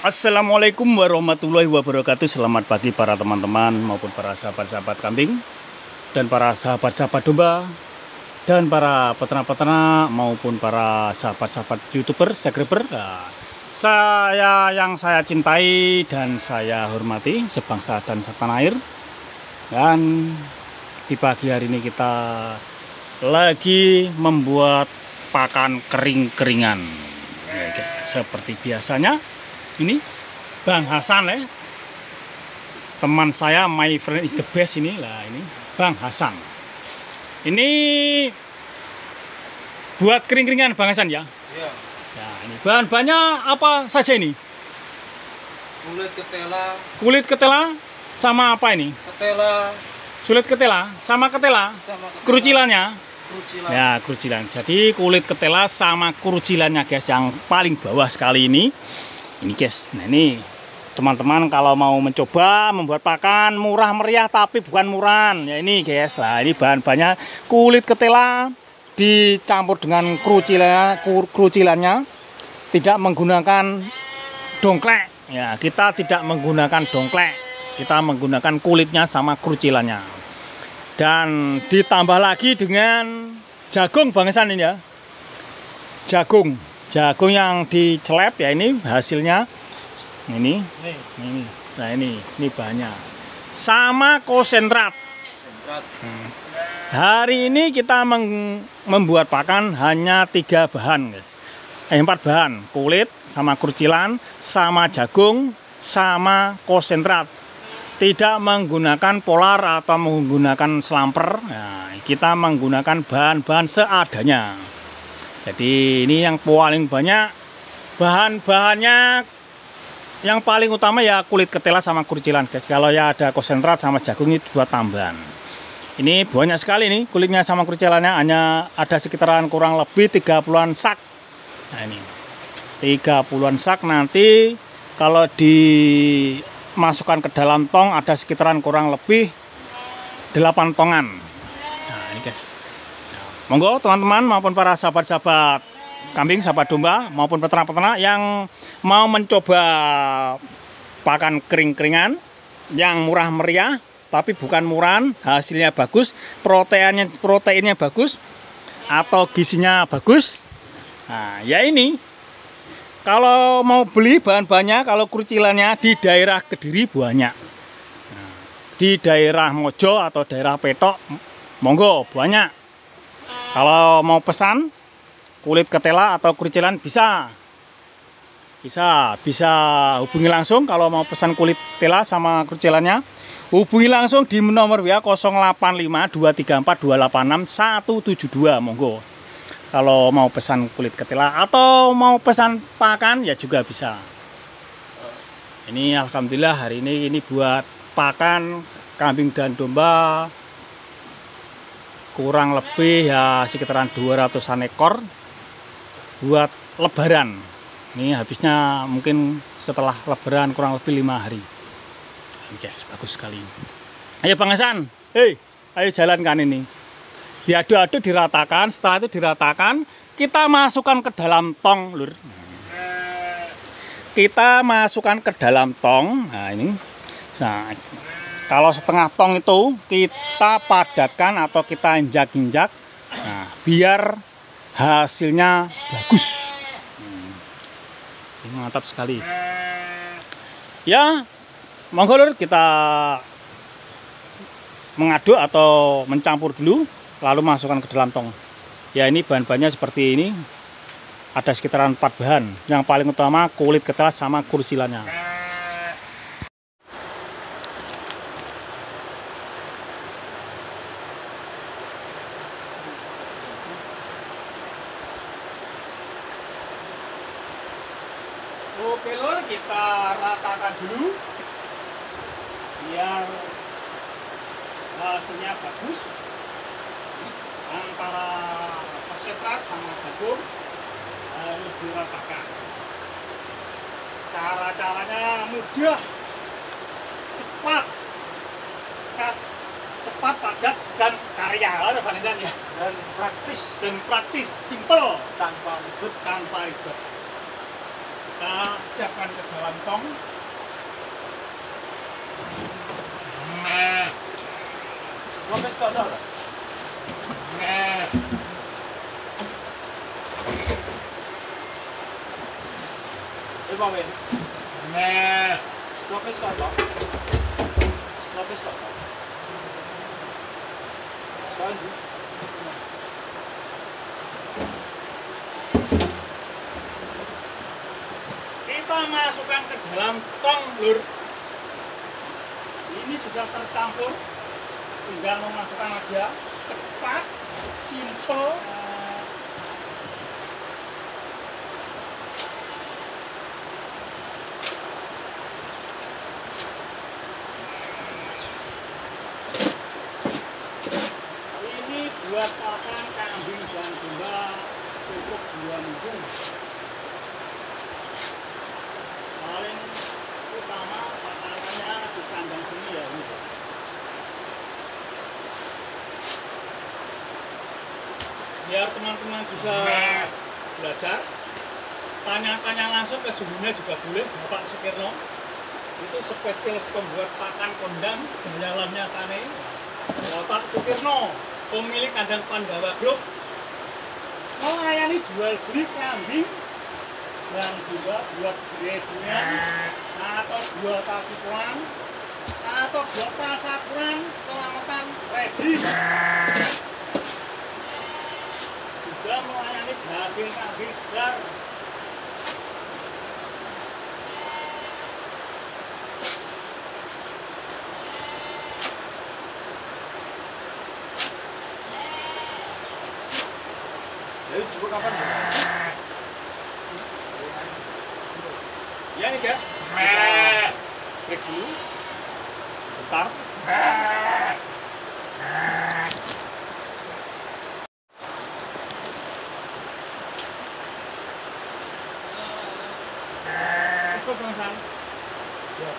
Assalamualaikum warahmatullahi wabarakatuh. Selamat pagi para teman-teman maupun para sahabat-sahabat kambing dan para sahabat-sahabat domba dan para peternak-peternak maupun para sahabat-sahabat YouTuber, subscriber. Yang saya cintai dan saya hormati sebangsa dan setanah air. Dan di pagi hari ini kita lagi membuat pakan kering-keringan. Ya, guys, seperti biasanya. Ini Bang Hasan ya, teman saya, my friend is the best ini lah. Ini Bang Hasan. Ini buat kering-keringan Bang Hasan ya. Iya. Nah, ini bahan-bahannya apa saja ini? Kulit ketela sama apa ini? Kulit ketela sama ketela. Kerucilannya. Ya, kerucilan. Jadi kulit ketela sama kerucilannya guys, yang paling bawah sekali ini. Ini guys, nah ini teman-teman kalau mau mencoba membuat pakan murah meriah tapi bukan murahan. Ya ini guys, lah ini bahan-bahannya kulit ketela dicampur dengan kerucilannya, tidak menggunakan dongklek. Ya, kita tidak menggunakan dongklek, kita menggunakan kulitnya sama kerucilannya. Dan ditambah lagi dengan jagung Bang Hasan ini ya. Jagung yang dicelep ya, ini hasilnya ini. Nah ini bahannya sama konsentrat. Hari ini kita membuat pakan hanya 3 bahan guys. 4 bahan, kulit sama kerucilan sama jagung sama konsentrat. Tidak menggunakan polar atau menggunakan slamper. Nah, kita menggunakan bahan-bahan seadanya. Jadi ini yang paling banyak bahan-bahannya, yang paling utama ya kulit ketela sama kerucilan guys. Kalau ya ada konsentrat sama jagung itu buat tambahan. Ini banyak sekali nih kulitnya sama kerucilannya, hanya ada sekitaran kurang lebih 30-an sak. Nah ini 30-an sak, nanti kalau dimasukkan ke dalam tong ada sekitaran kurang lebih 8 tongan. Nah ini guys. Monggo teman-teman maupun para sahabat-sahabat kambing, sahabat domba maupun peternak-peternak yang mau mencoba pakan kering-keringan yang murah meriah tapi bukan murahan, hasilnya bagus, proteinnya bagus atau gizinya bagus. Nah, ya ini kalau mau beli bahan-bahannya, kalau kerucilannya di daerah Kediri banyak. Nah, di daerah Mojo atau daerah Petok monggo banyak. Kalau mau pesan kulit ketela atau kerucilan bisa hubungi langsung. Kalau mau pesan kulit ketela sama kerucilannya, hubungi langsung di nomor WA 085234286172 monggo. Kalau mau pesan kulit ketela atau mau pesan pakan ya juga bisa. Ini alhamdulillah hari ini buat pakan kambing dan domba kurang lebih ya sekitaran 200-an ekor buat lebaran. Ini habisnya mungkin setelah lebaran kurang lebih 5 hari. Ini guys, bagus sekali. Ayo Bang Hasan, ayo jalankan ini. Diaduk-aduk, diratakan. Setelah itu diratakan, kita masukkan ke dalam tong, lur. Kita masukkan ke dalam tong. Nah ini. Nah, kalau setengah tong itu kita padatkan atau kita injak-injak, nah, biar hasilnya bagus. Ini mantap sekali. Ya, monggo lur, kita mengaduk atau mencampur dulu, lalu masukkan ke dalam tong. Ya ini bahan-bahannya seperti ini. Ada sekitaran 4 bahan. Yang paling utama kulit ketela sama kerucilannya. Oke lur, kita ratakan dulu biar hasilnya bagus antara konsentrat sama jagung. Harus diratakan. Caranya mudah, cepat, padat dan karya ada ya. Dan praktis, simple, tanpa ribet. Kita siapkan ke dalam tong. Lopes kotor. Coba Win. Lopes kotor. Lopes kotor. Soalnya kita masukkan ke dalam tong, lur. Ini sudah tercampur, tinggal memasukkan aja, cepat, simple. Ini buat pakan kambing dan domba cukup 2 minggu. Paling utama pakanannya di kandang sini ya ini. Biar teman-teman bisa belajar, tanya-tanya langsung ke suhunya juga boleh, Bapak Sukirno. Itu spesialis pembuat pakan kondang, jalannya Tane. Bapak Sukirno, pemilik kandang Pandawa Group, melayani jual beli kambing dan juga buat breedingan atau buat takipuan atau buat tasakuran selamatan ready. Juga melayani daging kambing segar. Jadi coba kapan ya? Ya nih guys, kita break dulu bentar. Cukup Bang San. Ya.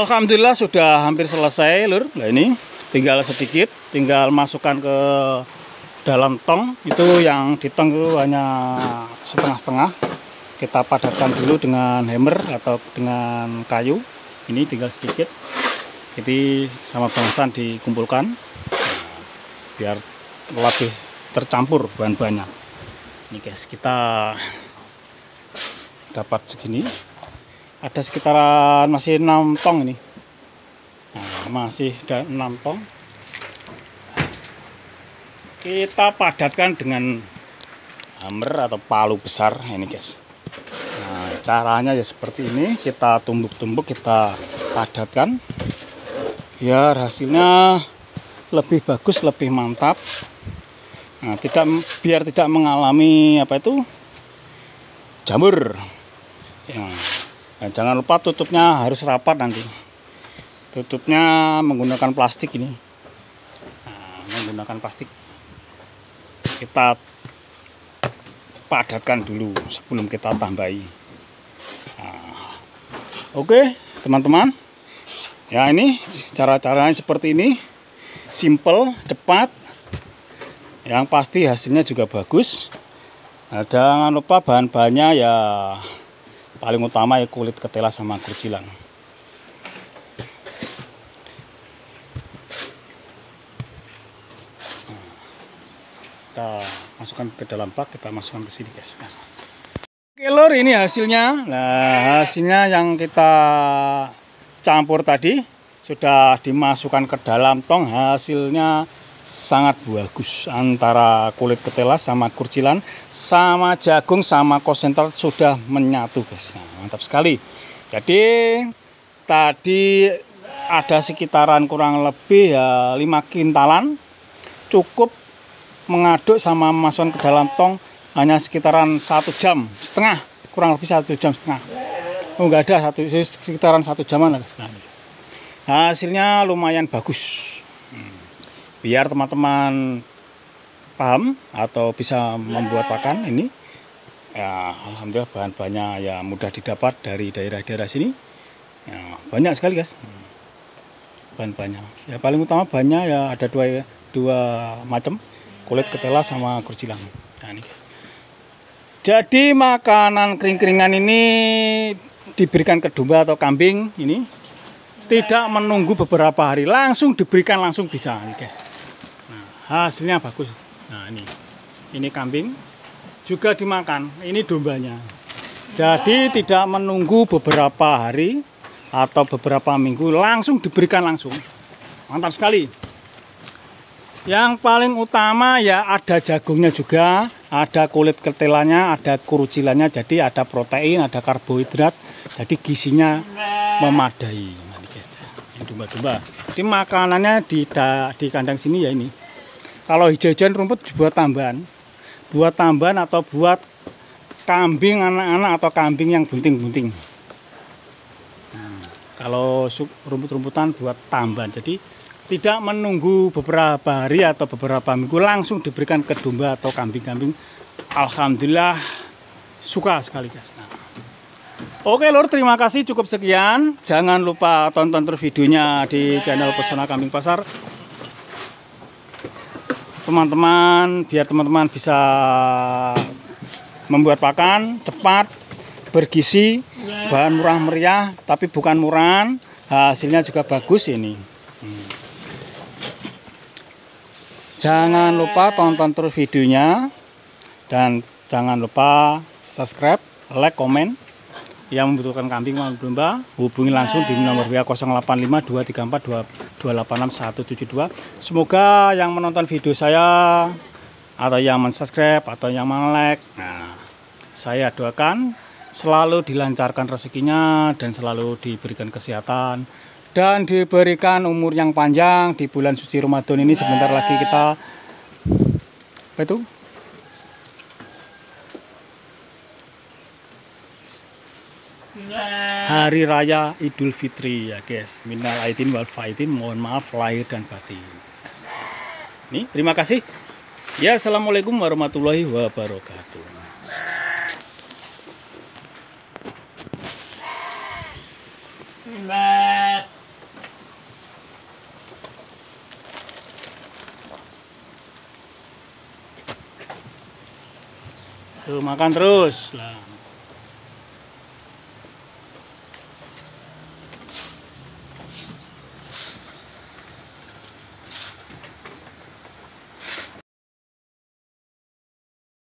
Alhamdulillah sudah hampir selesai, Lur. Nah ini tinggal sedikit, tinggal masukkan ke dalam tong. Itu yang di tong itu hanya setengah-setengah. Kita padatkan dulu dengan hammer atau dengan kayu. Ini tinggal sedikit. Jadi sama bangsan dikumpulkan. Biar lebih tercampur bahan-bahannya. Ini guys, kita dapat segini. Ada sekitaran masih 6 tong ini. Nah, masih ada 6 tong. Kita padatkan dengan hammer atau palu besar ini guys. Nah, caranya ya seperti ini. Kita tumbuk-tumbuk, kita padatkan. Biar hasilnya lebih bagus, lebih mantap. Nah, biar tidak mengalami apa itu jamur. Ya. Nah, jangan lupa tutupnya harus rapat nanti. Tutupnya menggunakan plastik ini. Nah, menggunakan plastik. Kita padatkan dulu sebelum kita tambahi. Nah, oke, teman-teman. Ya ini cara-caranya seperti ini. Simple, cepat. Yang pasti hasilnya juga bagus. Nah, jangan lupa bahan-bahannya ya paling utama ya kulit ketela sama kurcilan. Kita masukkan ke dalam bak, kita masukkan ke sini guys. Nah. Oke Lur, ini hasilnya. Nah, hasilnya yang kita campur tadi sudah dimasukkan ke dalam tong. Hasilnya sangat bagus, antara kulit ketela sama kurcilan sama jagung sama konsentrat sudah menyatu guys. Nah, mantap sekali. Jadi tadi ada sekitaran kurang lebih ya 5 kintalan, cukup mengaduk sama masukkan ke dalam tong hanya sekitaran 1,5 jam, kurang lebih 1,5 jam. Oh enggak ada, sekitaran 1 jaman lah guys. Nah, hasilnya lumayan bagus. Biar teman-teman paham atau bisa membuat pakan ini ya, alhamdulillah bahan-bahannya ya mudah didapat dari daerah-daerah sini ya, banyak sekali guys bahan-bahannya. Ya paling utama bahannya ya ada dua macam, kulit ketela sama kurcilan. Nah ini guys, jadi makanan kering-keringan ini diberikan ke domba atau kambing ini tidak menunggu beberapa hari, langsung diberikan langsung bisa nih guys. Hasilnya bagus. Nah ini kambing juga dimakan, ini dombanya. Jadi tidak menunggu beberapa hari atau beberapa minggu, langsung diberikan langsung. Mantap sekali. Yang paling utama ya ada jagungnya juga, ada kulit ketelanya, ada kurcilannya, jadi ada protein, ada karbohidrat, jadi gizinya memadai. Nah, ini domba-domba. Jadi makanannya di kandang sini ya ini. Kalau hijau-hijauan rumput buat tambahan atau buat kambing anak-anak atau kambing yang bunting-bunting. Nah, kalau rumput-rumputan buat tambahan. Jadi tidak menunggu beberapa hari atau beberapa minggu, langsung diberikan ke domba atau kambing-kambing. Alhamdulillah suka sekali guys. Nah. Oke Lur, terima kasih, cukup sekian. Jangan lupa tonton terus videonya di channel Pesona Kambing Pasar. Teman-teman, biar teman-teman bisa membuat pakan cepat, bergizi, bahan murah meriah, tapi bukan murahan, hasilnya juga bagus ini. Jangan lupa tonton terus videonya dan jangan lupa subscribe, like, komen. Yang membutuhkan kambing maupun domba, hubungi langsung di nomor WA 085234286172. Semoga yang menonton video saya atau yang mensubscribe atau yang like, nah, saya doakan selalu dilancarkan rezekinya dan selalu diberikan kesehatan dan diberikan umur yang panjang di bulan suci Ramadan ini. Sebentar lagi kita apa itu? Hari Raya Idul Fitri ya guys. Minal aidin wal faizin, mohon maaf lahir dan batin. Nih, terima kasih. Ya, assalamualaikum warahmatullahi wabarakatuh. Tuh, makan terus. Lah.